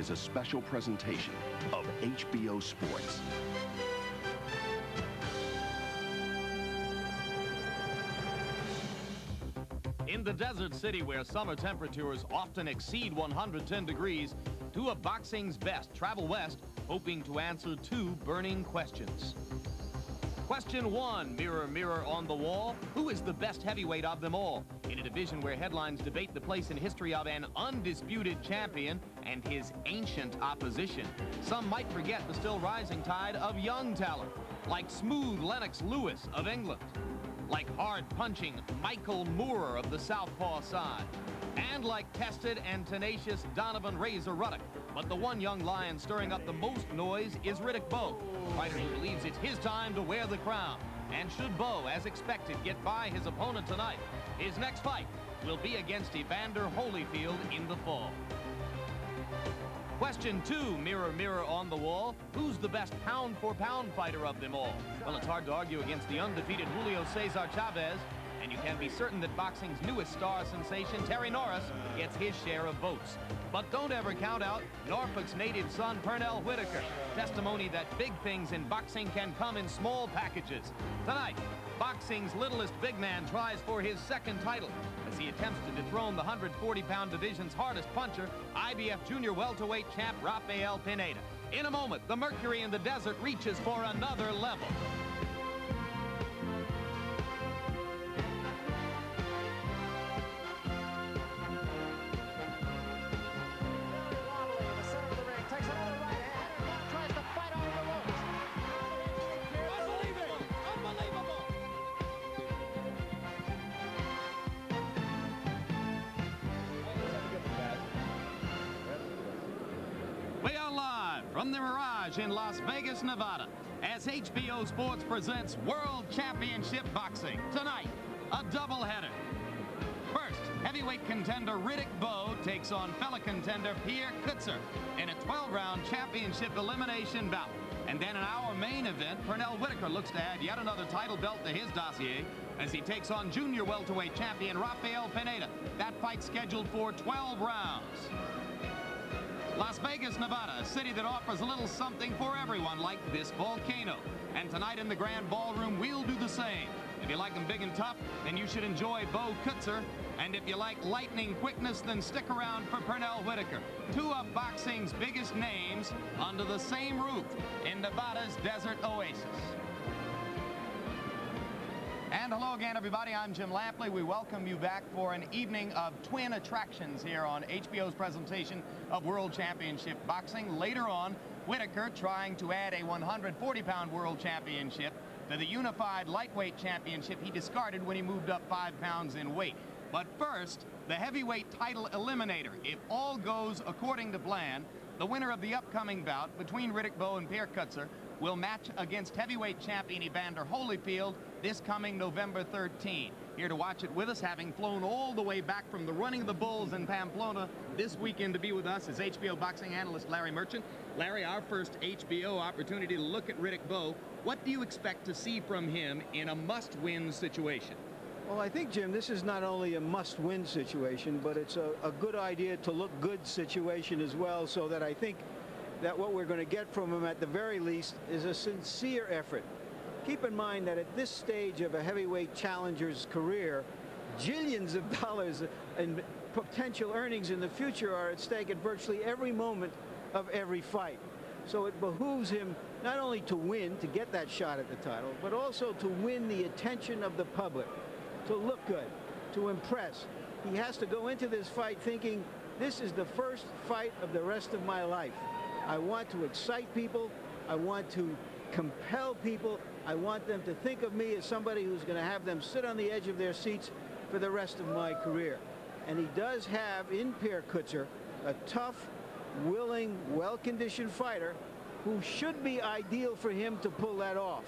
is a special presentation of HBO Sports. In the desert city where summer temperatures often exceed 110 degrees, two of boxing's best travel west, hoping to answer two burning questions. Question one, mirror, mirror on the wall, who is the best heavyweight of them all? In a division where headlines debate the place in history of an undisputed champion and his ancient opposition. Some might forget the still rising tide of young talent, like smooth Lennox Lewis of England, like hard-punching Michael Moore of the southpaw side, and like tested and tenacious Donovan Razor Ruddick. But the one young lion stirring up the most noise is Riddick Bowe, fighter who believes it's his time to wear the crown. And should Bowe, as expected, get by his opponent tonight, his next fight will be against Evander Holyfield in the fall. Question two, mirror, mirror on the wall, who's the best pound-for-pound fighter of them all? Well, it's hard to argue against the undefeated Julio Cesar Chavez, and you can be certain that boxing's newest star sensation, Terry Norris, gets his share of votes. But don't ever count out Norfolk's native son, Pernell Whitaker, testimony that big things in boxing can come in small packages. Tonight, boxing's littlest big man tries for his second title as he attempts to dethrone the 140-pound division's hardest puncher, IBF junior welterweight champ Rafael Pineda. In a moment, the mercury in the desert reaches for another level. From the Mirage in Las Vegas, Nevada, as HBO Sports presents World Championship Boxing. Tonight, a doubleheader. First, heavyweight contender Riddick Bowe takes on fellow contender Pierre Coetzer in a 12-round championship elimination bout. And then in our main event, Pernell Whitaker looks to add yet another title belt to his dossier as he takes on junior welterweight champion Rafael Pineda. That fight scheduled for 12 rounds. Las Vegas, Nevada, a city that offers a little something for everyone, like this volcano. And tonight in the Grand Ballroom, we'll do the same. If you like them big and tough, then you should enjoy Bowe Coetzer. And if you like lightning quickness, then stick around for Pernell Whitaker. Two of boxing's biggest names under the same roof in Nevada's desert oasis. And hello again, everybody. I'm Jim Lampley. We welcome you back for an evening of twin attractions here on HBO's presentation of World Championship Boxing. Later on, Whitaker trying to add a 140-pound World Championship to the unified lightweight championship he discarded when he moved up 5 pounds in weight. But first, the heavyweight title eliminator. If all goes according to plan, the winner of the upcoming bout between Riddick Bowe and Pierre Coetzer will match against heavyweight champion Evander Holyfield this coming November 13. Here to watch it with us, having flown all the way back from the Running of the Bulls in Pamplona this weekend to be with us, is HBO boxing analyst Larry Merchant. Larry, our first HBO opportunity to look at Riddick Bowe. What do you expect to see from him in a must-win situation? Well, I think, Jim, this is not only a must-win situation, but it's a good idea to look good situation as well, so that I think that what we're going to get from him at the very least is a sincere effort. Keep in mind that at this stage of a heavyweight challenger's career, jillions of dollars in potential earnings in the future are at stake at virtually every moment of every fight. So it behooves him not only to win, to get that shot at the title, but also to win the attention of the public, to look good, to impress. He has to go into this fight thinking, this is the first fight of the rest of my life. I want to excite people. I want to compel people. I want them to think of me as somebody who's going to have them sit on the edge of their seats for the rest of my career. And he does have in Pierre Coetzer a tough, willing, well-conditioned fighter who should be ideal for him to pull that off.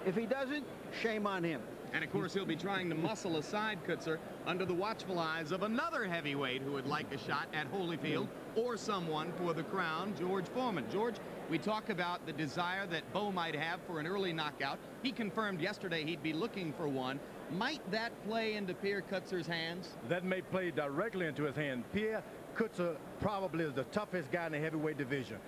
If he doesn't, shame on him. And of course, he'll be trying to muscle aside Coetzer under the watchful eyes of another heavyweight who would like a shot at Holyfield or someone for the crown, George Foreman. George, we talk about the desire that Bowe might have for an early knockout. He confirmed yesterday he'd be looking for one. Might that play into Pierre Coetzer's hands? That may play directly into his hand. Pierre Coetzer probably is the toughest guy in the heavyweight division.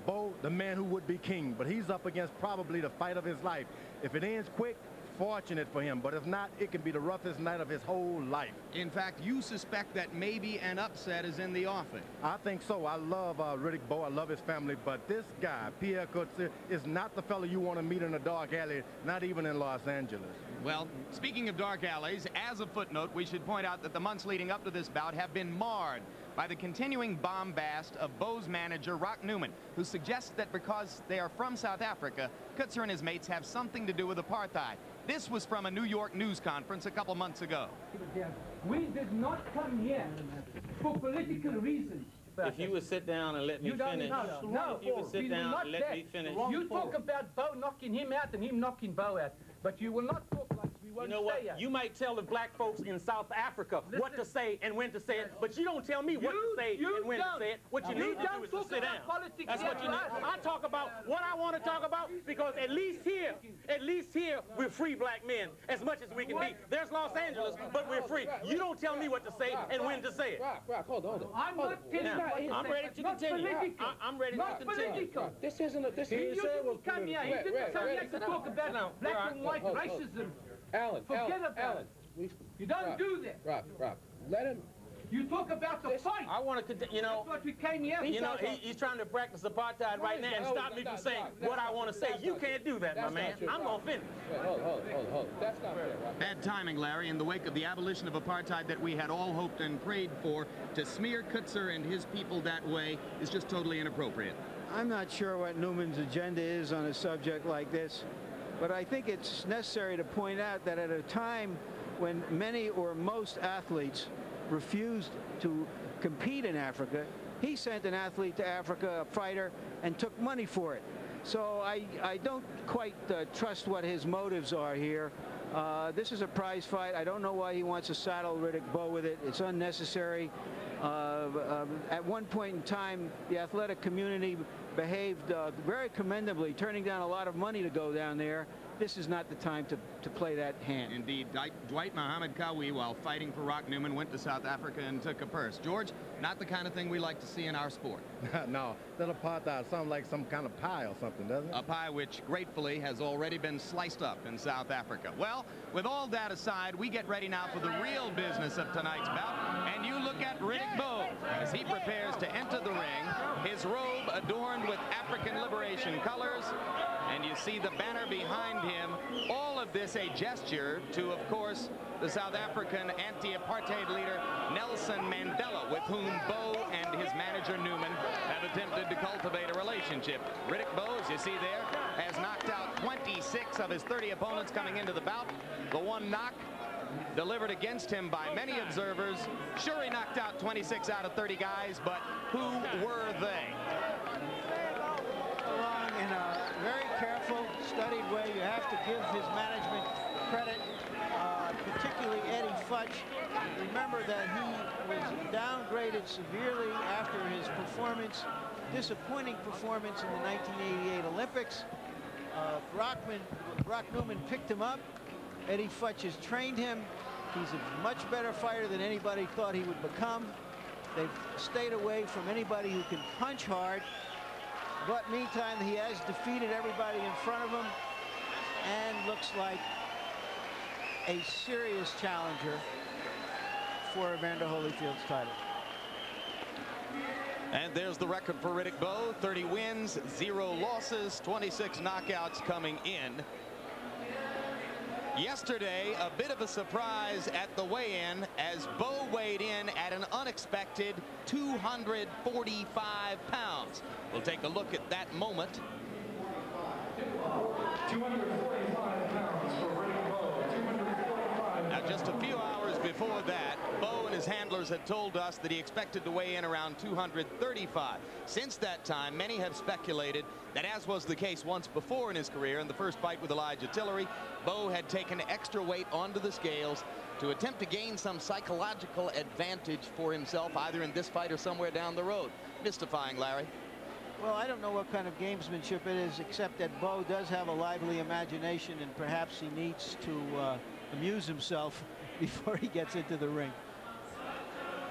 Bowe, the man who would be king, but he's up against probably the fight of his life. If it ends quick, fortunate for him, but if not, it can be the roughest night of his whole life. In fact, you suspect that maybe an upset is in the offing. I think so. I love Riddick Bowe. I love his family, but this guy, Pierre Coetzer, is not the fellow you want to meet in a dark alley, not even in Los Angeles. Well, speaking of dark alleys, as a footnote, we should point out that the months leading up to this bout have been marred by the continuing bombast of Bowe's manager, Rock Newman, who suggests that because they are from South Africa, Coetzer and his mates have something to do with apartheid. This was from a New York news conference a couple months ago. We did not come here for political reasons. If you would sit down and let me finish. No, if you would sit down and let me finish. You talk about Bowe knocking him out and him knocking Bowe out, but you will not talk like we won't You know what? say it. You might tell the black folks in South Africa what to say and when to say it, but you don't tell me what to say and when to say it. What you need to do is to sit down. That's what you need. I talk about what I want to talk about because at least here, we're free black men as much as we can be. There's Los Angeles, but we're free. You don't tell me what to say and when to say it. Rock, hold on. I'm not telling you. I'm ready to continue. I'm ready to continue. This isn't a... You didn't come here. He didn't come here to talk about black and white racism. Alan, Forget about it. You don't do that. Rock, let him... You talk about the fight. I want to continue, you know... That's what we came here. You know, he's trying to practice apartheid right now and stop me from saying what I want to say. You can't do that, my man. I'm going to finish. Hold. That's not fair, Rock. Bad timing, Larry, in the wake of the abolition of apartheid that we had all hoped and prayed for. To smear Coetzer and his people that way is just totally inappropriate. I'm not sure what Newman's agenda is on a subject like this, but I think it's necessary to point out that at a time when many or most athletes refused to compete in Africa, he sent an athlete to Africa, a fighter, and took money for it. So I don't quite trust what his motives are here. This is a prize fight. I don't know why he wants to saddle Riddick Bowe with it. It's unnecessary. At one point in time, the athletic community behaved very commendably, turning down a lot of money to go down there. This is not the time to play that hand. Indeed. Dwight Muhammad Kawi, while fighting for Rock Newman, went to South Africa and took a purse. George, not the kind of thing we like to see in our sport. No, that apartheid sounds like some kind of pie or something, doesn't it? A pie which, gratefully, has already been sliced up in South Africa. Well, with all that aside, we get ready now for the real business of tonight's bout. And you look at Riddick Bowe as he prepares to enter the ring, his robe adorned with African liberation colors, and you see the banner behind him. All of this a gesture to, of course, the South African anti-apartheid leader Nelson Mandela, with whom Bowe and his manager Newman have attempted to cultivate a relationship. Riddick Bowe, as you see there, has knocked out 26 of his 30 opponents coming into the bout. The one knock delivered against him by many observers. Sure, he knocked out 26 out of 30 guys, but who were they? In a very careful, studied way. You have to give his management credit, particularly Eddie Futch. Remember that he was downgraded severely after his performance, disappointing performance in the 1988 Olympics. Rock Newman picked him up. Eddie Futch has trained him. He's a much better fighter than anybody thought he would become. They've stayed away from anybody who can punch hard. But meantime, he has defeated everybody in front of him and looks like a serious challenger for Evander Holyfield's title. And there's the record for Riddick Bowe: 30 wins, 0 losses, 26 knockouts coming in. Yesterday, a bit of a surprise at the weigh-in as Bowe weighed in at an unexpected 245 pounds. We'll take a look at that moment. 245 pounds for Riddick Bowe. 245. Now, just a few hours before that, Bowe and his handlers had told us that he expected to weigh in around 235. Since that time, many have speculated that, as was the case once before in his career in the first fight with Elijah Tillery, Bowe had taken extra weight onto the scales to attempt to gain some psychological advantage for himself, either in this fight or somewhere down the road. Mystifying, Larry. Well, I don't know what kind of gamesmanship it is, except that Bowe does have a lively imagination, and perhaps he needs to amuse himself before he gets into the ring.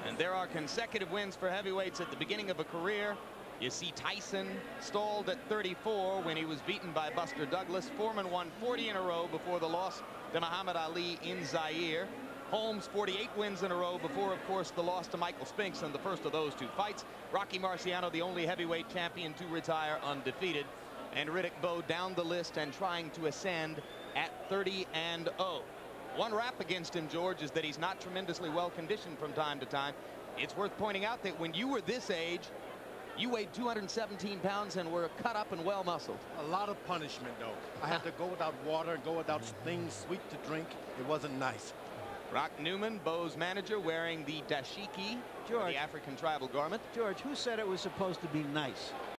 And there are consecutive wins for heavyweights at the beginning of a career. You see Tyson stalled at 34 when he was beaten by Buster Douglas. Foreman won 40 in a row before the loss to Muhammad Ali in Zaire. Holmes 48 wins in a row before, of course, the loss to Michael Spinks in the first of those two fights. Rocky Marciano, the only heavyweight champion to retire undefeated. And Riddick Bowe down the list and trying to ascend at 30-0. One rap against him, George, is that he's not tremendously well conditioned from time to time. It's worth pointing out that when you were this age, you weighed 217 pounds and were cut up and well muscled. A lot of punishment, though. I had to go without water and go without things sweet to drink. It wasn't nice. Rock Newman, Bowe's manager, wearing the dashiki, the African tribal garment. George, who said it was supposed to be nice?